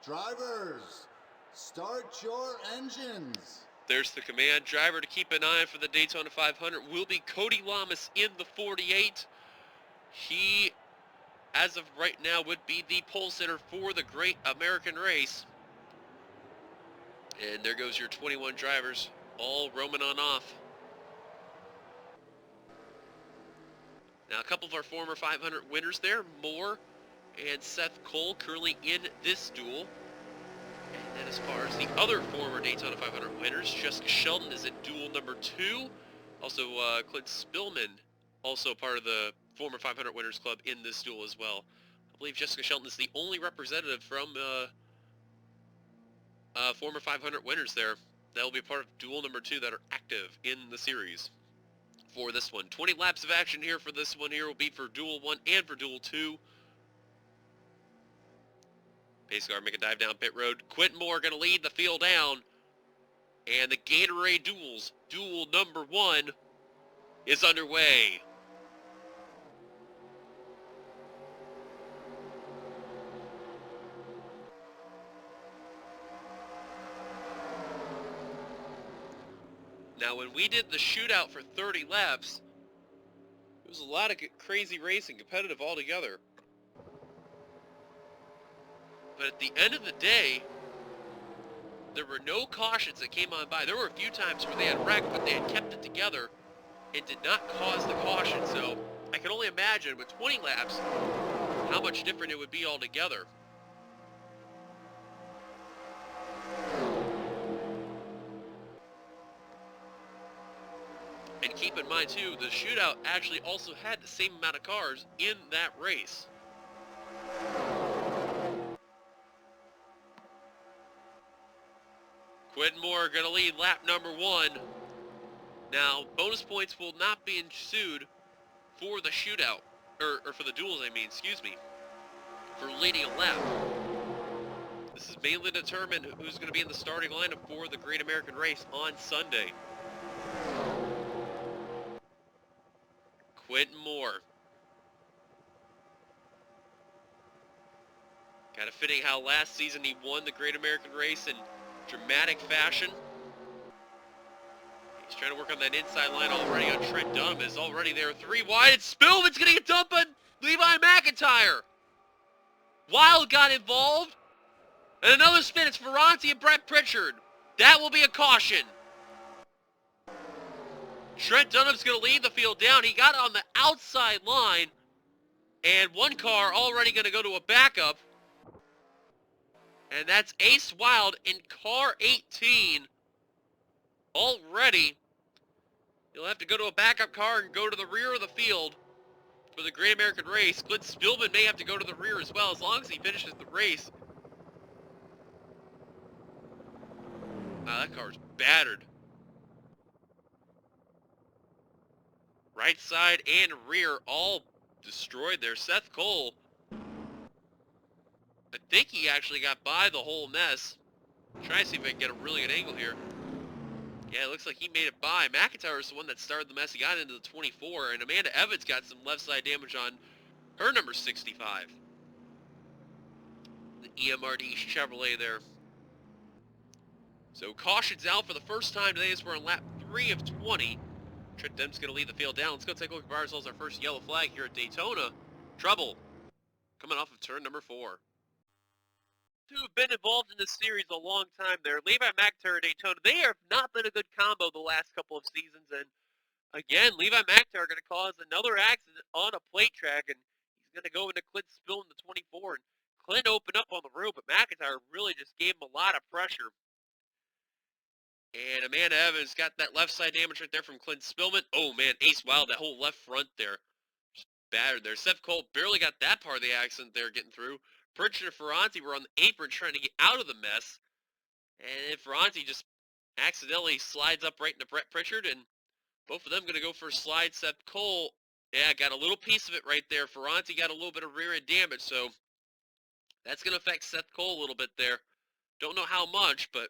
Drivers, start your engines. There's the command. Driver to keep an eye for the Daytona 500 will be Cody Lamas in the 48. He, as of right now, would be the pole sitter for the Great American Race. And there goes your 21 drivers, all roaming on off. Now, a couple of our former 500 winners there, Moore and Seth Cole, currently in this duel. And then as far as the other former Daytona 500 winners, Jessica Shelton is in duel number 2. Also, Clint Spillman, also part of the former 500 winners club in this duel as well. I believe Jessica Shelton is the only representative from former 500 winners there. That will be part of duel number 2 that are active in the series for this one. 20 laps of action here for this one here will be for duel 1 and for duel 2. Pace car make a dive down pit road. Quentin Moore going to lead the field down. And the Gatorade Duels, duel number 1, is underway. Now, when we did the shootout for 30 laps, it was a lot of crazy racing, competitive altogether. But at the end of the day, there were no cautions that came on by. There were a few times where they had wrecked, but they had kept it together and did not cause the caution. So I can only imagine with 20 laps how much different it would be altogether. And keep in mind too, the shootout actually also had the same amount of cars in that race. Quentin Moore going to lead lap number 1. Now, bonus points will not be ensued for the shootout, or for the duels, I mean, excuse me, for leading a lap. This is mainly to determine who's going to be in the starting lineup for the Great American Race on Sunday. Quentin Moore. Kind of fitting how last season he won the Great American Race in dramatic fashion. He's trying to work on that inside line already on Trent Dunham. Is already there. 3 wide. It's Spillman's going to get dumped on Levi McIntyre. Wild got involved. And another spin. It's Ferranti and Brett Pritchard. That will be a caution. Trent Dunham's going to lead the field down. He got on the outside line. And one car already going to go to a backup. And that's Ace Wild in car 18. Already. He'll have to go to a backup car and go to the rear of the field for the Great American Race. Clint Spillman may have to go to the rear as well, as long as he finishes the race. Wow, that car's battered. Right side and rear all destroyed there. Seth Cole, I think he actually got by the whole mess. Trying to see if I can get a really good angle here. Yeah, it looks like he made it by. McIntyre is the one that started the mess. He got into the 24, and Amanda Evans got some left side damage on her number 65. The EMRD Chevrolet there. So caution's out for the first time today as we're on lap 3 of 20. Trent Dunham's going to lead the field down. Let's go take a look at ourselves, our first yellow flag here at Daytona. Trouble coming off of turn number 4. Who have been involved in this series a long time there. Levi McIntyre and Daytona, they have not been a good combo the last couple of seasons. And again, Levi McIntyre going to cause another accident on a plate track, and he's going to go into Clint Spillman the 24. And Clint opened up on the road, but McIntyre really just gave him a lot of pressure. And Amanda Evans got that left side damage right there from Clint Spillman. Oh man, Ace Wild, that whole left front there, just battered there. Seth Cole barely got that part of the accident there getting through. Pritchard and Ferranti were on the apron trying to get out of the mess. And Ferranti just accidentally slides up right into Brett Pritchard, and both of them going to go for a slide. Seth Cole, yeah, got a little piece of it right there. Ferranti got a little bit of rear end damage, so that's going to affect Seth Cole a little bit there. Don't know how much, but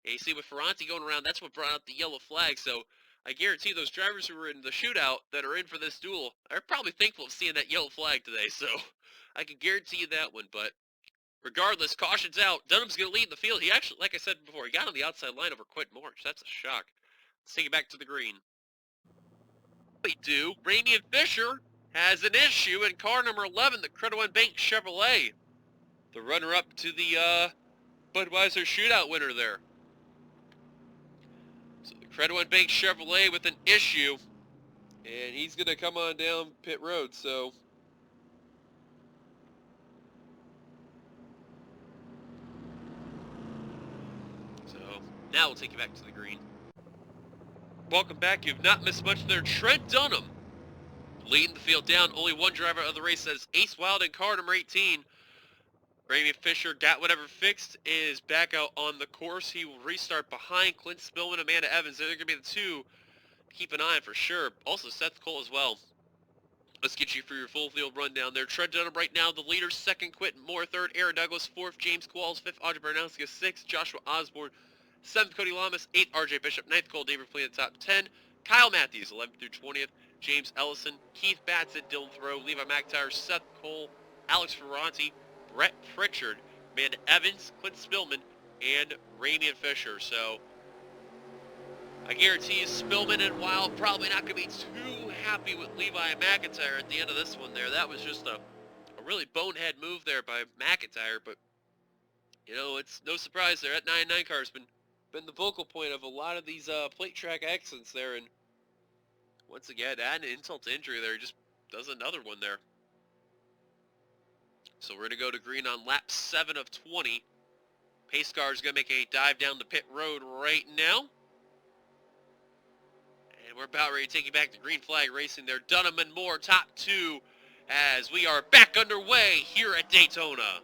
yeah, you see with Ferranti going around, that's what brought out the yellow flag. So I guarantee those drivers who were in the shootout that are in for this duel are probably thankful of seeing that yellow flag today. So I can guarantee you that one, but Regardless, caution's out. Dunham's going to lead the field. He actually, like I said before, he got on the outside line over Quentin Morris. That's a shock. Let's take it back to the green. We do. Ramian Fisher has an issue in car number 11, the Credit Bank Chevrolet. The runner-up to the Budweiser shootout winner there. So the Credit Bank Chevrolet with an issue, and he's going to come on down pit road, so... Now we'll take you back to the green. Welcome back. You've not missed much there. Trent Dunham leading the field down. Only one driver of the race. That's Ace Wild in car number 18. Ramian Fisher got whatever fixed, is back out on the course. He will restart behind Clint Spillman and Amanda Evans. They're going to be the two to keep an eye on for sure. Also Seth Cole as well. Let's get you for your full field rundown there. Trent Dunham right now, the leader. Second, Quentin Moore. Third, Aaron Douglas. Fourth, James Qualls. Fifth, Audrey Barnowski. Sixth, Joshua Osborne. 7th, Cody Lamas. 8th, RJ Bishop. 9th, Cole David playing the top 10. Kyle Matthews, 11th through 20th. James Ellison, Keith Bassett, Dylan Thoreau, Levi McIntyre, Seth Cole, Alex Ferranti, Brett Pritchard, Amanda Evans, Clint Spillman, and Ramian Fisher. So I guarantee you Spillman and Wild probably not going to be too happy with Levi and McIntyre at the end of this one there. That was just a really bonehead move there by McIntyre, but you know, it's no surprise there. That 9-9 car's been the vocal point of a lot of these plate track accidents there, and once again, add an insult to injury there. He just does another one there. So we're going to go to green on lap 7 of 20. Pace car is going to make a dive down the pit road right now. And we're about ready to take you back to green flag racing there. Dunham and Moore, top 2, as we are back underway here at Daytona.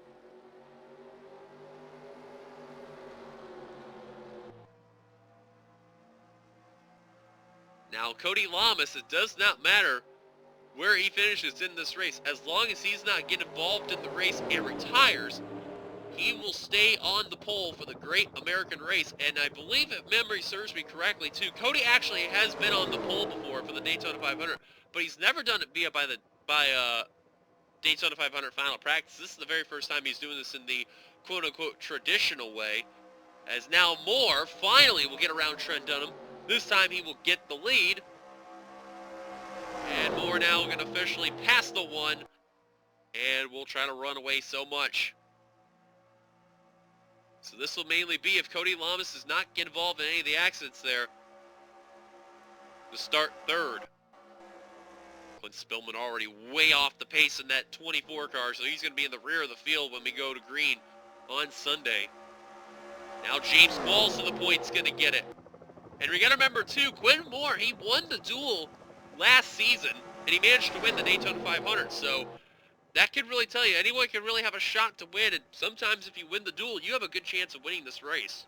Now, Cody Lamas, it does not matter where he finishes in this race. As long as he's not getting involved in the race and retires, he will stay on the pole for the Great American Race. And I believe, if memory serves me correctly, too, Cody actually has been on the pole before for the Daytona 500, but he's never done it by Daytona 500 final practice. This is the very first time he's doing this in the quote-unquote traditional way. As now Moore finally will get around Trent Dunham. This time he will get the lead. And Moore now going to officially pass the one. And we'll try to run away so much. So this will mainly be if Cody Lamas does not get involved in any of the accidents there. To start third. Clint Spillman already way off the pace in that 24 car. So he's going to be in the rear of the field when we go to green on Sunday. Now James Qualls to the point's going to get it. And we got to remember, too, Quentin Moore, he won the duel last season, and he managed to win the Daytona 500. So that could really tell you, anyone can really have a shot to win. And sometimes if you win the duel, you have a good chance of winning this race.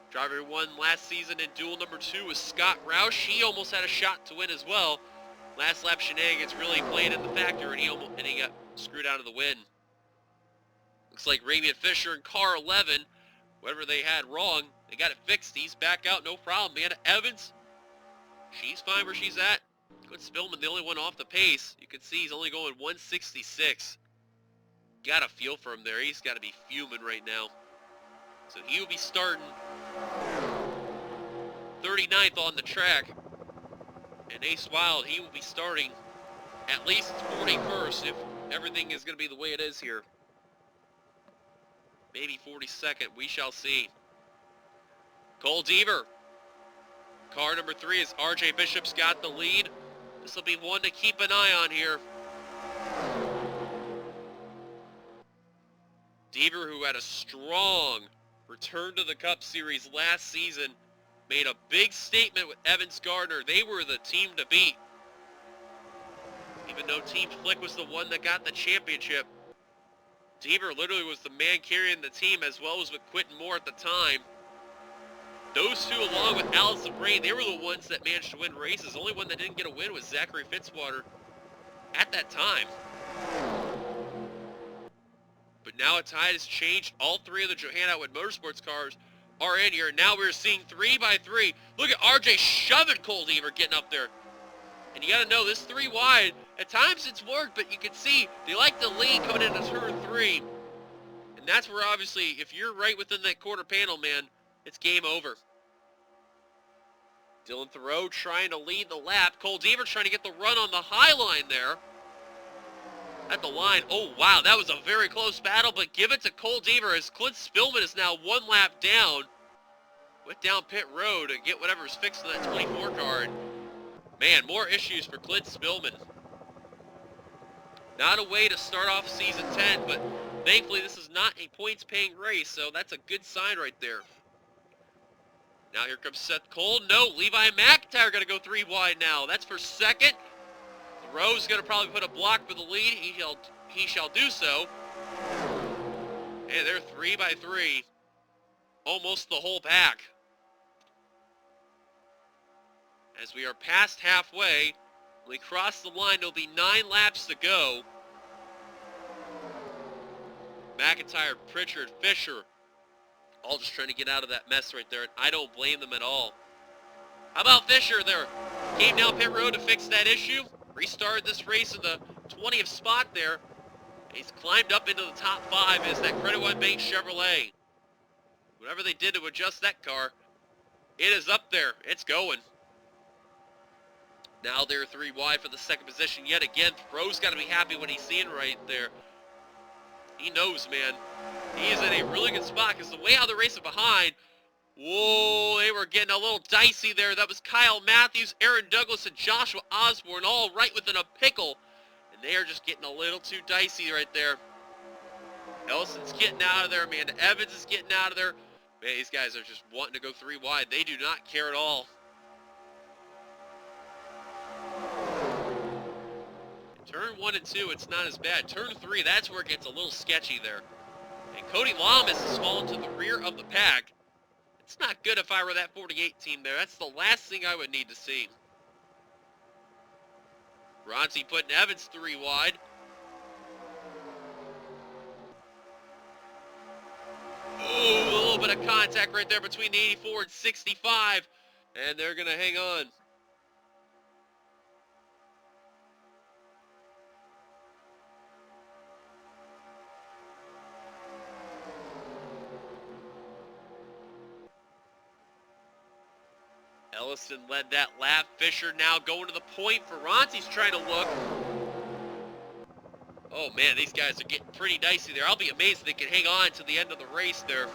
Driver who won last season in duel number 2 was Scott Roush. He almost had a shot to win as well. Last lap shenanigans really played in the factor, and he got screwed out of the win. Looks like Ramian Fisher in car 11, whatever they had wrong, they got it fixed. He's back out, no problem. Amanda Evans, she's fine where she's at. Clint Spillman, the only one off the pace. You can see he's only going 166. Got a feel for him there. He's got to be fuming right now. So he will be starting 39th on the track. And Ace Wild, he will be starting at least 41st if everything is going to be the way it is here. Maybe 42nd, we shall see. Cole Deaver, car number 3, is RJ Bishop's got the lead. This will be one to keep an eye on here. Deaver, who had a strong return to the Cup Series last season, made a big statement with Evans Gardner. They were the team to beat. Even though Team Flick was the one that got the championship, Deaver literally was the man carrying the team, as well as with Quentin Moore at the time. Those two, along with Allison Brain, they were the ones that managed to win races. The only one that didn't get a win was Zachary Fitzwater at that time. But now a tide has changed. All 3 of the Johanna Atwood Motorsports cars are in here. Now we're seeing 3 by 3. Look at RJ shoving Cole Deaver getting up there. And you got to know, this 3 wide, at times it's worked, but you can see they like the lead coming into turn 3. And that's where, obviously, if you're right within that quarter panel, man, it's game over. Dylan Thoreau trying to lead the lap. Cole Deaver trying to get the run on the high line there. At the line. Oh, wow, that was a very close battle, but give it to Cole Deaver as Clint Spillman is now one lap down. Went down pit road to get whatever's fixed in that 24 car. Man, more issues for Clint Spillman. Not a way to start off season 10, but thankfully this is not a points-paying race, so that's a good sign right there. Now here comes Seth Cole. No, Levi McIntyre going to go 3 wide now. That's for second. Thoreau's going to probably put a block for the lead. He shall do so. And they're 3 by 3. Almost the whole pack. As we are past halfway, when we cross the line, there'll be 9 laps to go. McIntyre, Pritchard, Fisher, all just trying to get out of that mess right there, and I don't blame them at all. How about Fisher there? Came down pit road to fix that issue. Restarted this race in the 20th spot there. He's climbed up into the top 5 as that Credit One Bank Chevrolet. Whatever they did to adjust that car, it is up there. It's going. Now they're 3 wide for the second position yet again. Thoreau's got to be happy what he's seeing right there. He knows, man. He is in a really good spot because the way how they're racing behind, whoa, they were getting a little dicey there. That was Kyle Matthews, Aaron Douglas, and Joshua Osborne all right within a pickle. And they are just getting a little too dicey right there. Ellison's getting out of there. Amanda Evans is getting out of there. Man, these guys are just wanting to go 3 wide. They do not care at all. Turn 1 and 2, it's not as bad. Turn 3, that's where it gets a little sketcy there. And Cody Lamas has fallen to the rear of the pack. It's not good if I were that 48 team there. That's the last thing I would need to see. Ronzi putting Evans 3 wide. Ooh, a little bit of contact right there between the 84 and 65. And they're going to hang on. Ellison led that lap. Fisher now going to the point. Ferranti's trying to look. Oh man, these guys are getting pretty dicey there. I'll be amazed if they can hang on to the end of the race there.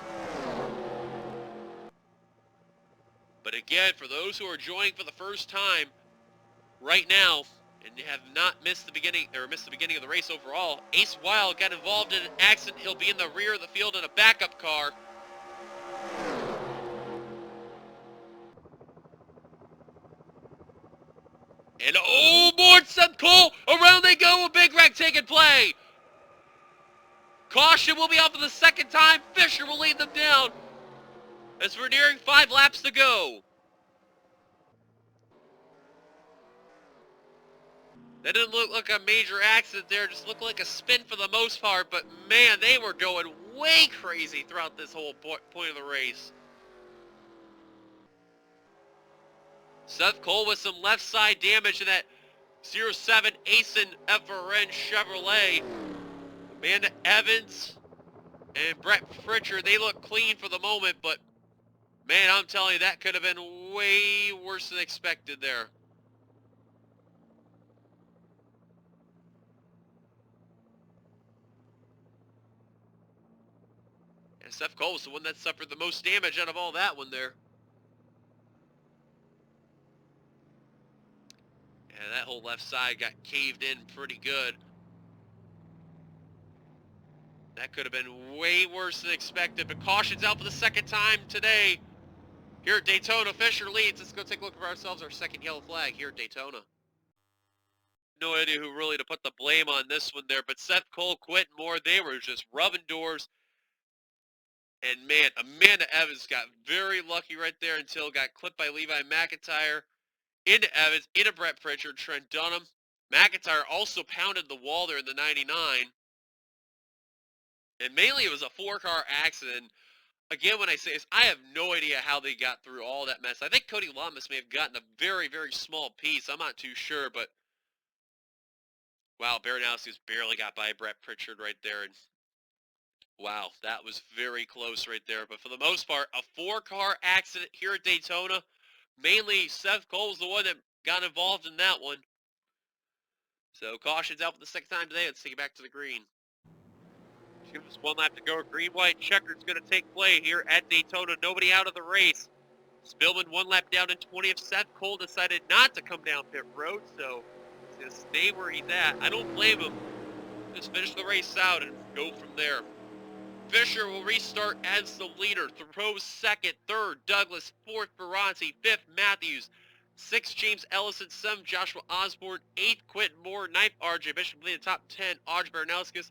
But again, for those who are joining for the first time right now and have not missed the beginning of the race overall, Ace Wild got involved in an accident. He'll be in the rear of the field in a backup car. And oh, board Seth Cole, around they go, a big wreck taking play. Caution will be out for the second time. Fisher will lead them down as we're nearing 5 laps to go. That didn't look like a major accident there, just looked like a spin for the most part, but man, they were going way crazy throughout this whole point of the race. Seth Cole with some left side damage in that 07 Asen FRN Chevrolet. Amanda Evans and Brett Pritchard, they look clean for the moment, but man, I'm telling you, that could have been way worse than expected there. And Seth Cole was the one that suffered the most damage out of all that one there. And that whole left side got caved in pretty good. That could have been way worse than expected, but caution's out for the second time today. Here at Daytona, Fisher leads. Let's go take a look for ourselves, our second yellow flag here at Daytona. No idea who really to put the blame on this one there, but Seth Cole, Quentin Moore, they were just rubbing doors. And man, Amanda Evans got very lucky right there until got clipped by Levi McIntyre. Into Evans, into Brett Pritchard, Trent Dunham. McIntyre also pounded the wall there in the 99. And mainly it was a 4-car accident. Again, when I say this, I have no idea how they got through all that mess. I think Cody Lamas may have gotten a very, very small piece. I'm not too sure, but wow, Baranowski's barely got by Brett Pritchard right there. And Wow, that was very close right there. But for the most part, a 4-car accident here at Daytona. Mainly Seth Cole was the one that got involved in that one. So caution's out for the second time today. Let's take it back to the green. Just one lap to go. Green, white, checker's going to take play here at Daytona. Nobody out of the race. Spillman 1 lap down in 20th. Seth Cole decided not to come down pit road, so he's going to stay where he's at. I don't blame him. Just finish the race out and go from there. Fisher will restart as the leader. Thoreau second, third, Douglas, fourth, Ferranti, fifth, Matthews, sixth, James Ellison, seventh, Joshua Osborne, eighth, Quentin Moore, ninth, RJ Bishop leading the top 10, Audrey Baranowskis.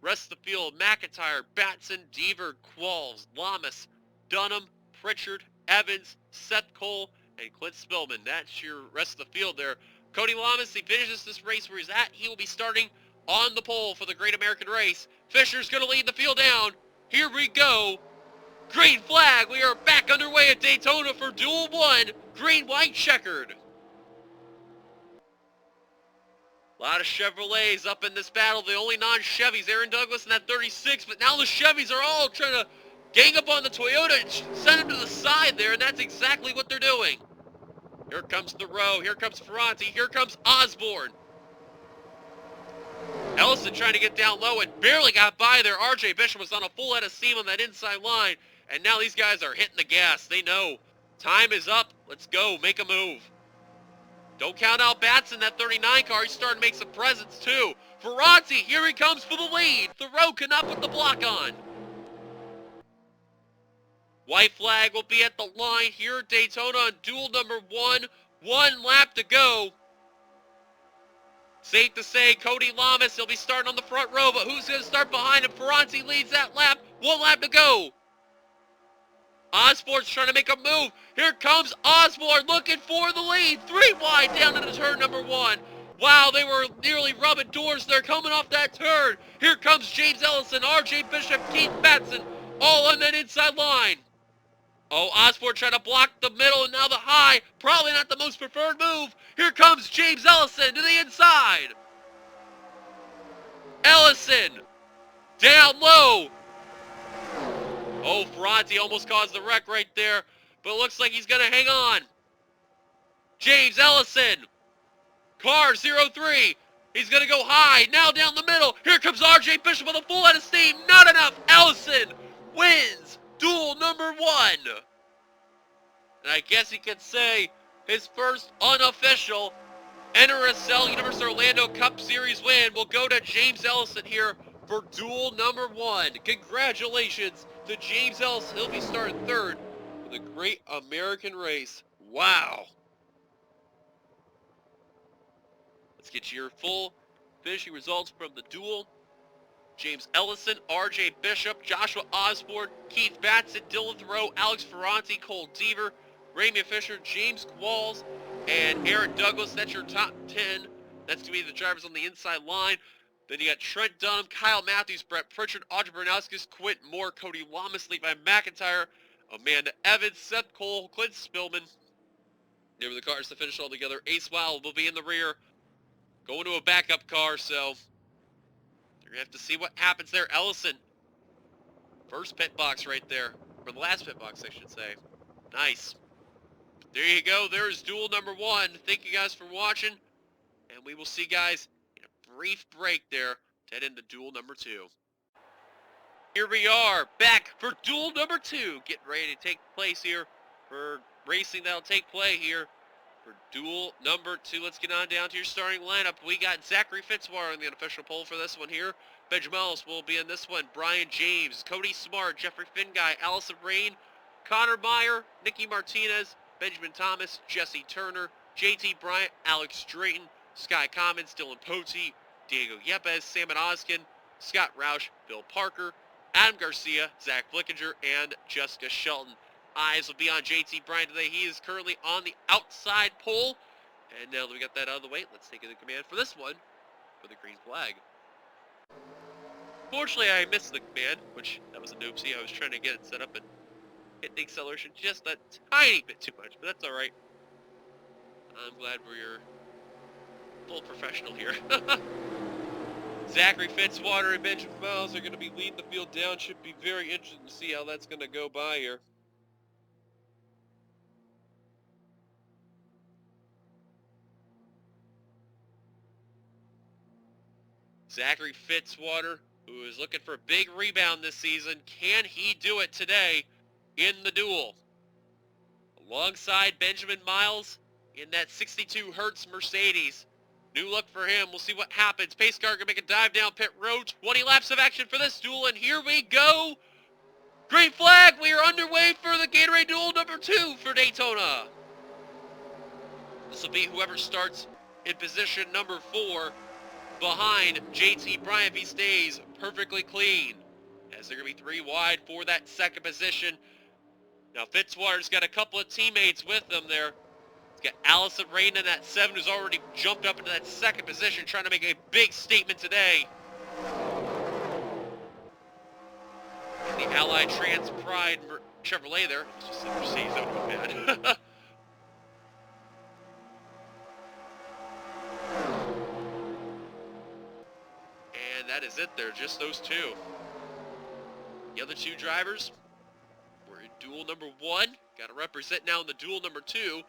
Rest of the field, McIntyre, Batson, Deaver, Qualls, Lamas, Dunham, Pritchard, Evans, Seth Cole, and Clint Spillman. That's your rest of the field there. Cody Lamas, he finishes this race where he's at. He will be starting on the pole for the Great American Race. Fisher's going to lead the field down. Here we go. Green flag. We are back underway at Daytona for Duel 1. Green, white, checkered. A lot of Chevrolets up in this battle. The only non-Chevys, Aaron Douglas in that 36, but now the Chevys are all trying to gang up on the Toyota and send him to the side there, and that's exactly what they're doing. Here comes Thoreau. Here comes Ferranti. Here comes Osborne. Ellison trying to get down low and barely got by there. RJ Bishop was on a full head of steam on that inside line, and now these guys are hitting the gas. They know time is up. Let's go. Make a move. Don't count out Batson, that 39 car. He's starting to make some presence, too. Ferranti, here he comes for the lead. Thoreau cannot put the block on. White flag will be at the line here at Daytona on duel number 1. 1 lap to go. Safe to say, Cody Lamas, he'll be starting on the front row, but who's going to start behind him? Ferranti leads that lap. 1 lap to go. Osborne's trying to make a move. Here comes Osborne looking for the lead. 3 wide down into turn number 1. Wow, they were nearly rubbing doors there coming off that turn. Here comes James Ellison, RJ Bishop, Keith Batson, all on that inside line. Oh, Osborne trying to block the middle and now the high. Probably not the most preferred move. Here comes James Ellison to the inside. Ellison down low. Oh, Ferranti almost caused the wreck right there, but it looks like he's going to hang on. James Ellison, car 03. He's going to go high, now down the middle. Here comes RJ Bishop with a full head of steam. Not enough. Ellison wins duel number 1. And I guess you could say his first unofficial NRSL Universal Orlando Cup Series win will go to James Ellison here for duel number 1. Congratulations to James Ellison. He'll be starting 3rd for the Great American Race. Wow. Let's get your full finishing results from the duel. James Ellison, RJ Bishop, Joshua Osborne, Keith Batson, Dylan Thoreau, Alex Ferranti, Cole Deaver, Ramey Fisher, James Qualls, and Aaron Douglas. That's your top 10. That's going to be the drivers on the inside line. Then you got Trent Dunham, Kyle Matthews, Brett Pritchard, Audrey Baranowskis, Quentin Moore, Cody Lamas, Levi McIntyre, Amanda Evans, Seth Cole, Clint Spillman. There were the cars to finish all together. Ace Wild will be in the rear, going to a backup car, so you're going to have to see what happens there. Ellison, first pit box right there, or the last pit box, I should say. Nice. There you go. There's duel number 1. Thank you guys for watching, and we will see you guys in a brief break there to head into duel number 2. Here we are, back for duel number 2. Getting ready to take place here for racing that'll take play here for duel number 2. Let's get on down to your starting lineup. We got Zachary Fitzwater on the unofficial pole for this one here. Benjamin Ellis will be in this one. Brian James, Cody Smart, Jeffrey Finguy, Allison Rain, Connor Meyer, Nicky Martinez, Benjamin Thomas, Jesse Turner, JT Bryant, Alex Drayton, Sky Commons, Dylan Pote, Diego Yepes, Salmon Oskin, Scott Roush, Bill Parker, Adam Garcia, Zach Flickinger, and Jessica Shelton. Eyes will be on JT Bryant today. He is currently on the outside pole. And now that we got that out of the way, let's take the command for this one for the green flag. Fortunately, I missed the command, which that was a noopsie. I was trying to get it set up and hit the acceleration just a tiny bit too much, but that's all right. I'm glad we're full professional here. Zachary Fitzwater and Benjamin Miles are going to be leading the field down. Should be very interesting to see how that's going to go by here. Zachary Fitzwater, who is looking for a big rebound this season. Can he do it today in the duel? Alongside Benjamin Miles in that 62 Hertz Mercedes. New look for him. We'll see what happens. Pace car gonna make a dive down pit road. 20 laps of action for this duel, and here we go. Green flag. We are underway for the Gatorade duel number 2 for Daytona. This will be whoever starts in position number 4 behind JT Bryant if he stays perfectly clean. As they're going to be 3 wide for that second position. Now Fitzwater's got a couple of teammates with him there. He's got Allison Rain in that 7 who's already jumped up into that second position trying to make a big statement today. And the Allied Trans Pride Chevrolet there. Let's just say Mercedes, that would have been bad. And that is it there, just those 2. The other 2 drivers were in duel number 1. Got to represent now in the duel number 2.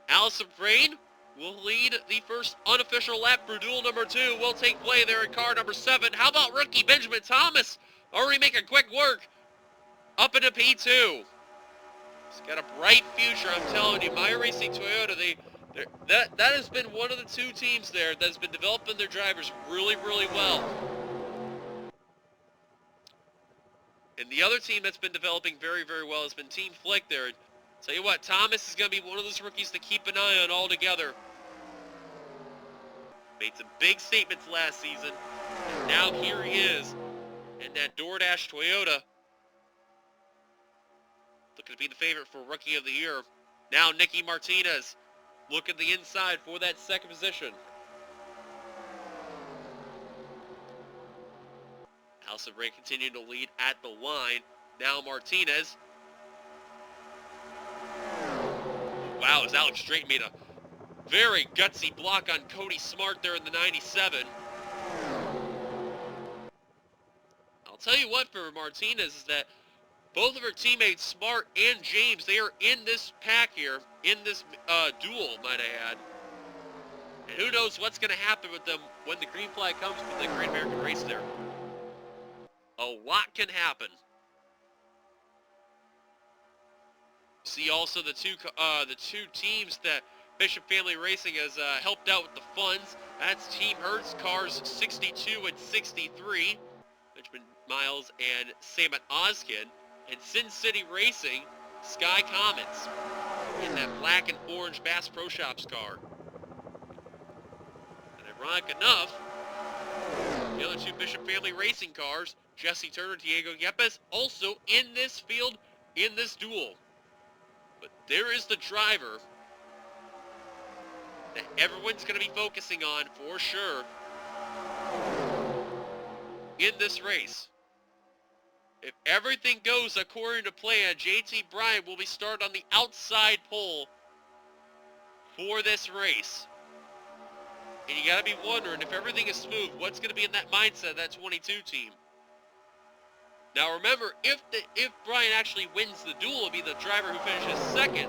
Allison Frayne will lead the first unofficial lap for duel number 2. Will take play there in car number 7. How about rookie Benjamin Thomas? Already making quick work up into P2. He's got a bright future, I'm telling you. My Racing Toyota, that has been one of the 2 teams there that has been developing their drivers really, really well. And the other team that's been developing very, very well has been Team Flick there. Tell you what, Thomas is going to be one of those rookies to keep an eye on altogether. Made some big statements last season. And now here he is in that DoorDash Toyota. Looking to be the favorite for Rookie of the Year. Now Nicky Martinez looking the inside for that second position. Allison Ray continuing to lead at the line. Now Martinez. Wow, as Alex Drayton made a very gutsy block on Cody Smart there in the 97. I'll tell you what for Martinez is that both of her teammates, Smart and James, they are in this pack here, in this duel, might I add. And who knows what's going to happen with them when the green flag comes for the Great American Race there. A lot can happen. See also the two teams that Bishop Family Racing has helped out with the funds. That's Team Hertz cars 62 and 63, Benjamin Miles and Samet Oskin, and Sin City Racing, Sky Comets, in that black and orange Bass Pro Shops car. And ironic enough, the other 2 Bishop Family Racing cars, Jesse Turner, Diego Yepes, also in this field, in this duel. But there is the driver that everyone's going to be focusing on for sure in this race. If everything goes according to plan, JT Bryant will be started on the outside pole for this race. And you got to be wondering, if everything is smooth, what's going to be in that mindset of that 22 team? Now remember, if Brian actually wins the duel, it'll be the driver who finishes second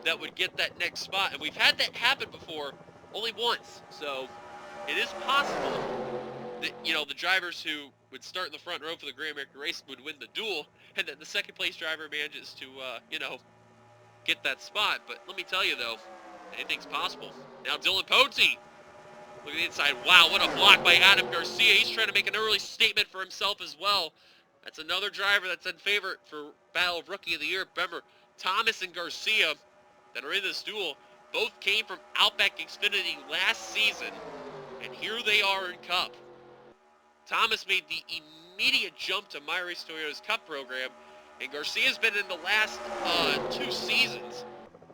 that would get that next spot. And we've had that happen before, only once. So it is possible that, you know, the drivers who would start in the front row for the Great American Race would win the duel, and then the second place driver manages to, you know, get that spot. But let me tell you though, anything's possible. Now Dylan Potey. Look at the inside. Wow, what a block by Adam Garcia. He's trying to make an early statement for himself as well. That's another driver that's in favor for Battle of Rookie of the Year. Remember, Thomas and Garcia that are in this duel both came from Outback Xfinity last season, and here they are in Cup. Thomas made the immediate jump to My Race Toyota's Cup program, and Garcia's been in the last 2 seasons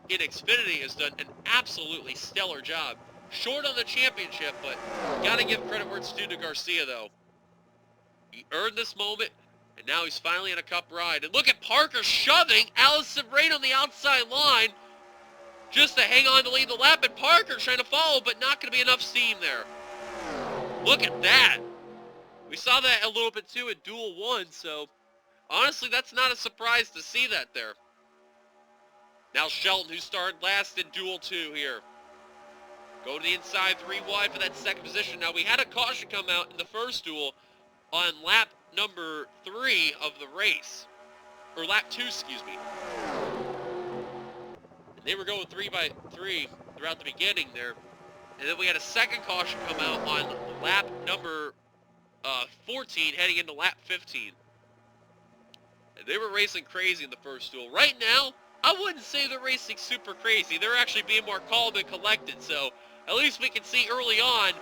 in Xfinity, has done an absolutely stellar job. Short on the championship, but gotta give credit where it's due to Garcia though. He earned this moment, and now he's finally in a Cup ride. And look at Parker shoving Allison Rain on the outside line just to hang on to lead the lap. And Parker trying to follow, but not going to be enough steam there. Look at that. We saw that a little bit too at Duel 1, so honestly, that's not a surprise to see that there. Now Shelton, who started last in Duel 2 here. Go to the inside, 3 wide for that second position. Now, we had a caution come out in the first duel on lap number 3 of the race. Or lap 2, excuse me. And they were going 3 by 3 throughout the beginning there. And then we had a second caution come out on lap number 14 heading into lap 15. And they were racing crazy in the first duel. Right now, I wouldn't say they're racing super crazy. They're actually being more calm and collected. So at least we can see early on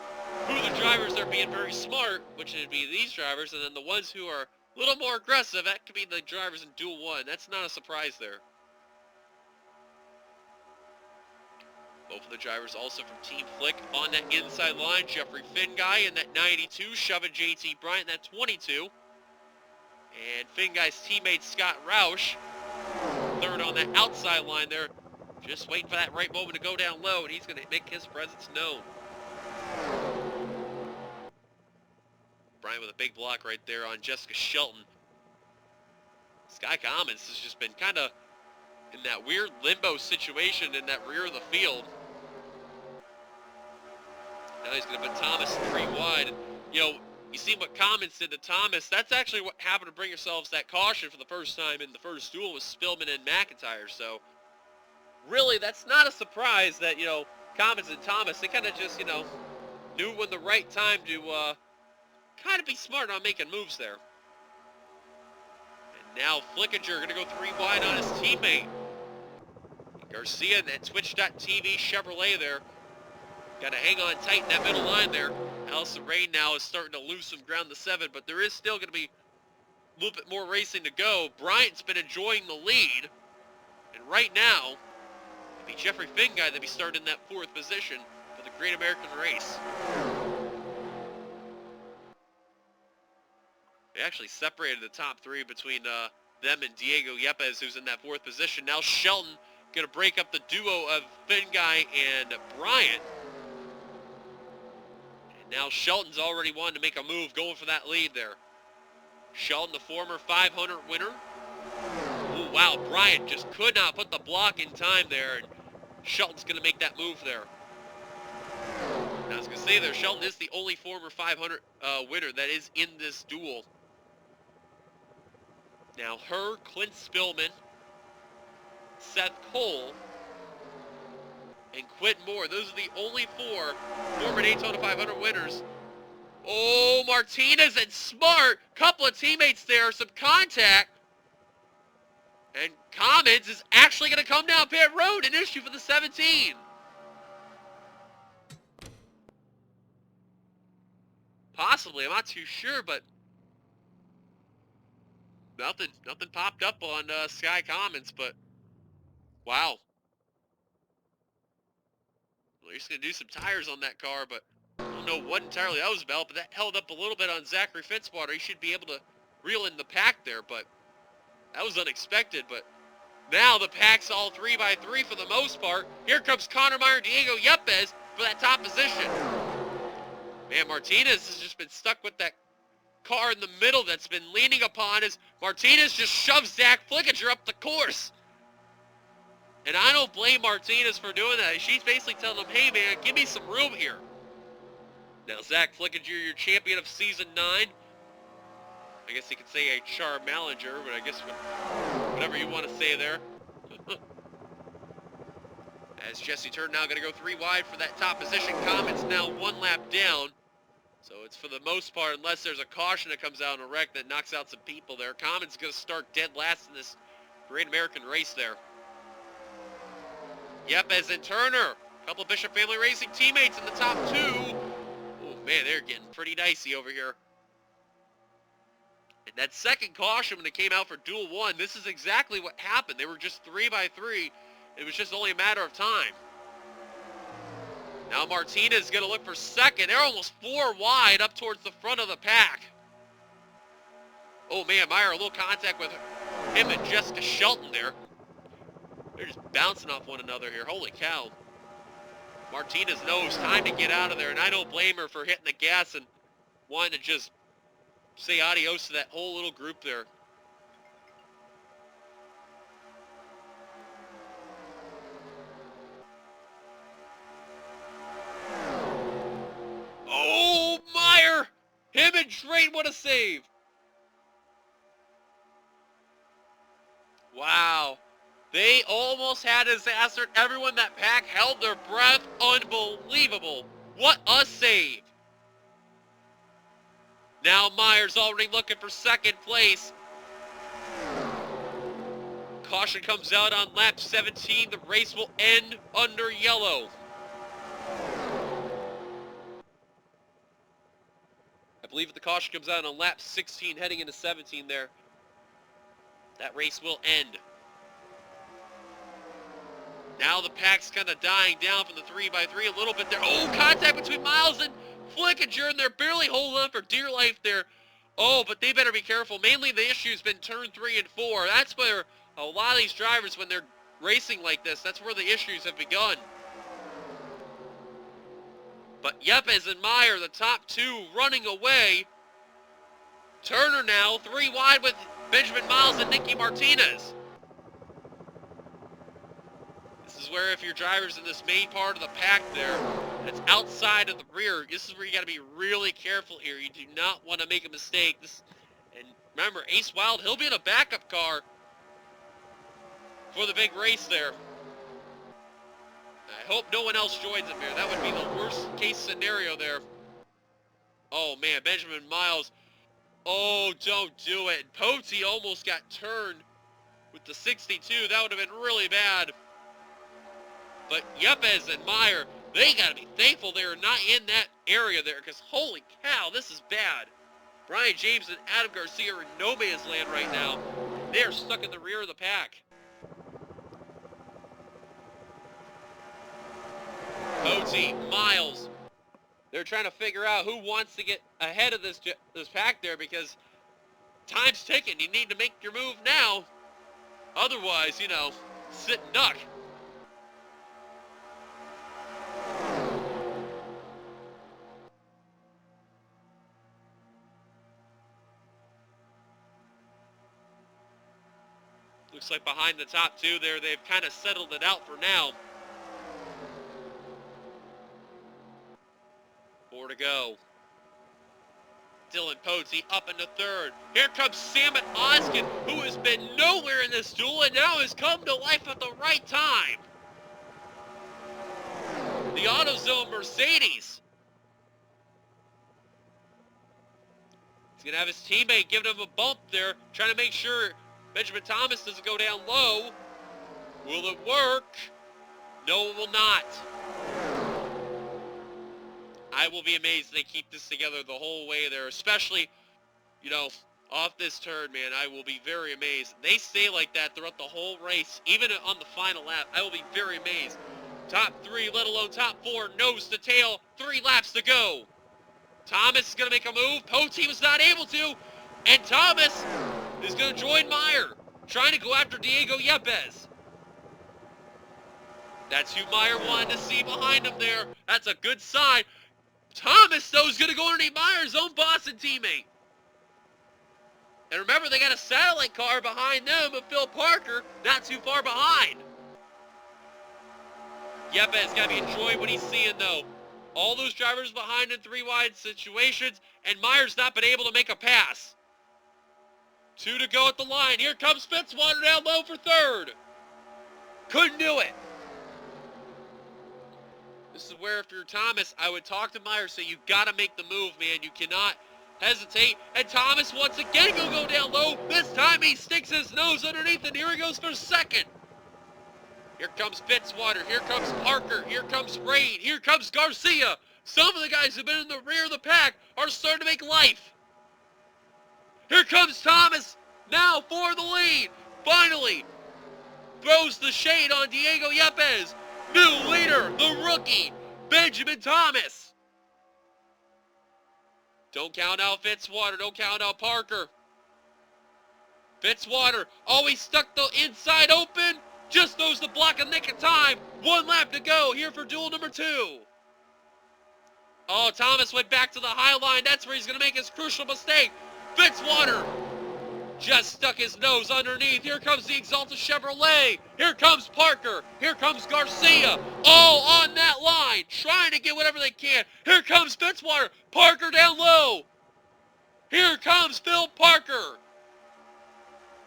who the drivers are being very smart, which would be these drivers, and then the ones who are a little more aggressive, that could be the drivers in Duel 1. That's not a surprise there. Both of the drivers also from Team Flick on that inside line. Jeffrey Finn guy in that 92, shoving JT Bryant in that 22. And Finn guy's teammate Scott Roush, third on that outside line there. Just waiting for that right moment to go down low, and he's going to make his presence known. Bryant with a big block right there on Jessica Shelton. Sky Commons has just been kind of in that weird limbo situation in that rear of the field. Now he's going to put Thomas 3 wide. And, you know, you see what Commons did to Thomas. That's actually what happened to bring yourselves that caution for the first time in the first duel with Spillman and McIntyre. So, really, that's not a surprise that, you know, Commons and Thomas, they kind of just, you know, knew when the right time to kind of be smart on making moves there. And now Flickinger going to go 3 wide on his teammate. Garcia and that Twitch.tv Chevrolet there. Got to hang on tight in that middle line there. Allison Rain now is starting to lose some ground to 7, but there is still going to be a little bit more racing to go. Bryant's been enjoying the lead. And right now, it'd be Jeffrey Finn guy that be starting in that 4th position for the Great American Race. They actually separated the top 3 between them and Diego Yepes, who's in that 4th position. Now Shelton going to break up the duo of Finn guy and Bryant. Now Shelton's already wanted to make a move, going for that lead there. Shelton, the former 500 winner. Ooh, wow, Bryant just could not put the block in time there, and Shelton's going to make that move there. Now, I was going to say there, Shelton is the only former 500 winner that is in this duel. Now, her, Clint Spillman, Seth Cole, and Quentin Moore. Those are the only 4 former Daytona 500 winners. Oh, Martinez and Smart. Couple of teammates there. Some contact. And Commons is actually going to come down pit road. An issue for the 17. Possibly. I'm not too sure, but nothing popped up on Sky Commons, but wow. Well, he's going to do some tires on that car, but I don't know what entirely that was about, but that held up a little bit on Zachary Fitzwater. He should be able to reel in the pack there, but that was unexpected. But now the pack's all 3 by 3 for the most part. Here comes Connor Meyer, Diego Yepes for that top position. Man, Martinez has just been stuck with that car in the middle that's been leaning upon as Martinez just shoves Zach Flickinger up the course. And I don't blame Martinez for doing that. She's basically telling him, hey man, give me some room here. Now Zach Flickinger, your champion of season 9. I guess you could say a Char Mallinger, but I guess whatever you want to say there. As Jesse Turner now going to go 3 wide for that top position. Commons now 1 lap down. So it's for the most part, unless there's a caution that comes out in a wreck that knocks out some people there. Commons going to start dead last in this Great American Race there. Yepes and Turner, a couple of Bishop Family Racing teammates in the top 2. Oh man, they're getting pretty dicey over here. And that second caution when it came out for Duel 1, this is exactly what happened. They were just 3 by 3. It was just only a matter of time. Now Martinez is going to look for second. They're almost 4 wide up towards the front of the pack. Oh man, Meyer, a little contact with him and Jessica Shelton there. They're just bouncing off one another here. Holy cow. Martinez knows time to get out of there, and I don't blame her for hitting the gas and wanting to just say adios to that whole little group there. Oh, Meyer! Him and Drake, what a save! Wow. They almost had a disaster. Everyone that pack held their breath. Unbelievable. What a save. Now Myers already looking for second place. Caution comes out on lap 17. The race will end under yellow. I believe the caution comes out on lap 16 heading into 17 there. That race will end. Now the pack's kind of dying down from the 3x3 a little bit there. Oh, contact between Miles and Flickinger, and they're barely holding on for dear life there. Oh, but they better be careful. Mainly the issue's been turn 3 and 4. That's where a lot of these drivers, when they're racing like this, that's where the issues have begun. But Yepes and Meyer, the top two, running away. Turner now, 3 wide with Benjamin Miles and Nicky Martinez. This is where if your driver's in this main part of the pack there, that's outside of the rear, this is where you got to be really careful here. You do not want to make a mistake. And remember, Ace Wild, he'll be in a backup car for the big race there. I hope no one else joins him here. That would be the worst case scenario there. Oh man, Benjamin Miles. Oh, don't do it. Poti almost got turned with the 62. That would have been really bad. But Yepes and Meyer, they got to be thankful they are not in that area there, because holy cow, this is bad. Brian James and Adam Garcia are in no man's land right now. They are stuck in the rear of the pack. Poti, Miles, they're trying to figure out who wants to get ahead of this pack there, because time's ticking. You need to make your move now. Otherwise, you know, sit and duck. Looks like behind the top two there, they've kind of settled it out for now. 4 to go. Dylan Poti up into third. Here comes Salmon Oskin, who has been nowhere in this duel and now has come to life at the right time. The AutoZone Mercedes. He's going to have his teammate giving him a bump there, trying to make sure Benjamin Thomas doesn't go down low. Will it work? No, it will not. I will be amazed they keep this together the whole way there, especially, you know, off this turn, man. I will be very amazed. They stay like that throughout the whole race, even on the final lap. I will be very amazed. Top 3, let alone top 4, nose to tail, 3 laps to go. Thomas is going to make a move. Poti was not able to, and Thomas is going to join Meyer, trying to go after Diego Yepes. That's who Meyer wanted to see behind him there. That's a good sign. Thomas, though, is going to go underneath Meyer's own boss and teammate. And remember, they got a satellite car behind them of Phil Parker, not too far behind. Yepes got to be enjoying what he's seeing, though. All those drivers behind in 3 wide situations, and Meyer's not been able to make a pass. 2 to go at the line. Here comes Fitzwater down low for third. Couldn't do it. This is where, if you're Thomas, I would talk to Meyer, say, you got to make the move, man. You cannot hesitate. And Thomas once again will go down low. This time he sticks his nose underneath, and here he goes for second. Here comes Fitzwater. Here comes Parker. Here comes Rain. Here comes Garcia. Some of the guys who've been in the rear of the pack are starting to make life. Here comes Thomas, now for the lead. Finally, throws the shade on Diego Yepes. New leader, the rookie, Benjamin Thomas. Don't count out Fitzwater, don't count out Parker. Fitzwater always stuck the inside open, just knows the block a nick of time. 1 lap to go here for duel number 2. Oh, Thomas went back to the high line. That's where he's going to make his crucial mistake. Fitzwater just stuck his nose underneath. Here comes the Exalted Chevrolet. Here comes Parker. Here comes Garcia. All on that line, trying to get whatever they can. Here comes Fitzwater. Parker down low. Here comes Phil Parker.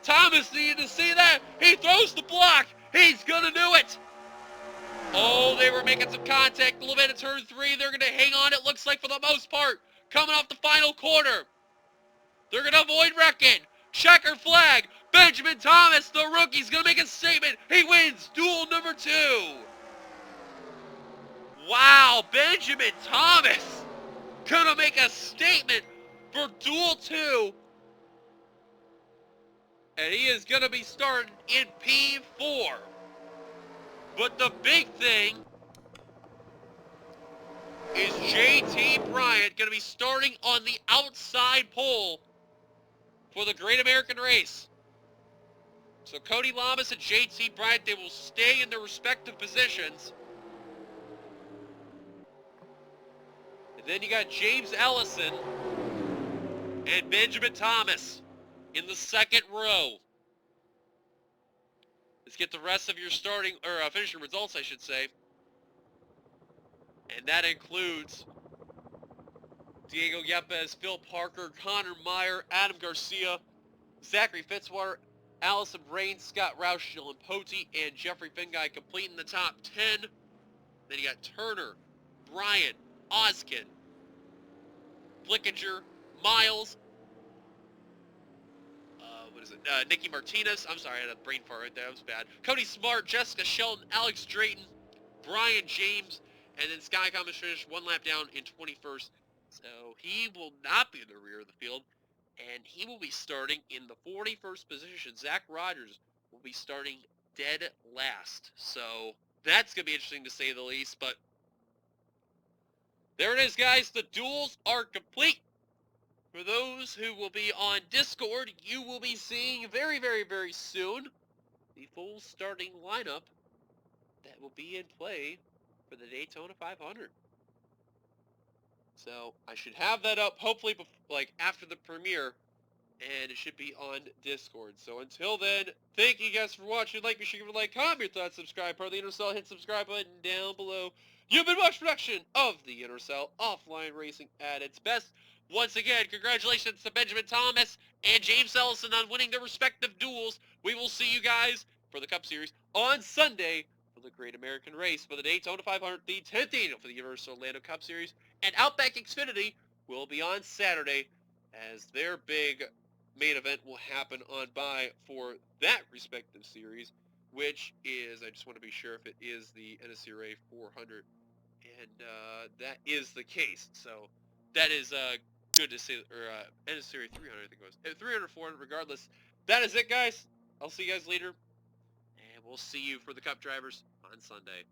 Thomas needed to see that. He throws the block. He's going to do it. Oh, they were making some contact. A little bit of turn 3. They're going to hang on, it looks like, for the most part. Coming off the final quarter. They're going to avoid wrecking. Checker flag. Benjamin Thomas, the rookie's going to make a statement. He wins duel number 2. Wow, Benjamin Thomas going to make a statement for duel 2. And he is going to be starting in P4. But the big thing is JT Bryant going to be starting on the outside pole for the Great American Race. So Cody Lamas and JT Bryant, they will stay in their respective positions. And then you got James Ellison and Benjamin Thomas in the second row. Let's get the rest of your starting, or finishing results, I should say. And that includes Diego Yepes, Phil Parker, Connor Meyer, Adam Garcia, Zachary Fitzwater, Allison Rain, Scott Roush, Dylan Pote, and Jeffrey Finguy completing the top 10. Then you got Turner, Bryant, Oskin, Flickinger, Miles, Nikki Martinez. I'm sorry, I had a brain fart right there. That was bad. Cody Smart, Jessica Shelton, Alex Drayton, Brian James, and then Sky Commons finished one lap down in 21st. So he will not be in the rear of the field, and he will be starting in the 41st position. Zach Rogers will be starting dead last. So that's going to be interesting to say the least, but there it is, guys. The duels are complete. For those who will be on Discord, you will be seeing very, very, very soon the full starting lineup that will be in play for the Daytona 500. So I should have that up hopefully like after the premiere, and it should be on Discord. So until then, thank you guys for watching. Like, be sure to give a like, comment your thoughts, subscribe, part of the NRSL, hit subscribe button down below. You've been watching production of the NRSL offline racing at its best. Once again, congratulations to Benjamin Thomas and James Ellison on winning their respective duels. We will see you guys for the Cup Series on Sunday for the Great American Race for the Daytona 500, the 10th annual for the Universal Orlando Cup Series. And Outback Xfinity will be on Saturday as their big main event will happen on by for that respective series, which is, I just want to be sure if it is the NSCRA 400, and that is the case. So that is good to see, or NSCRA 300, I think it was. 300, 400, regardless. That is it, guys. I'll see you guys later, and we'll see you for the Cup drivers on Sunday.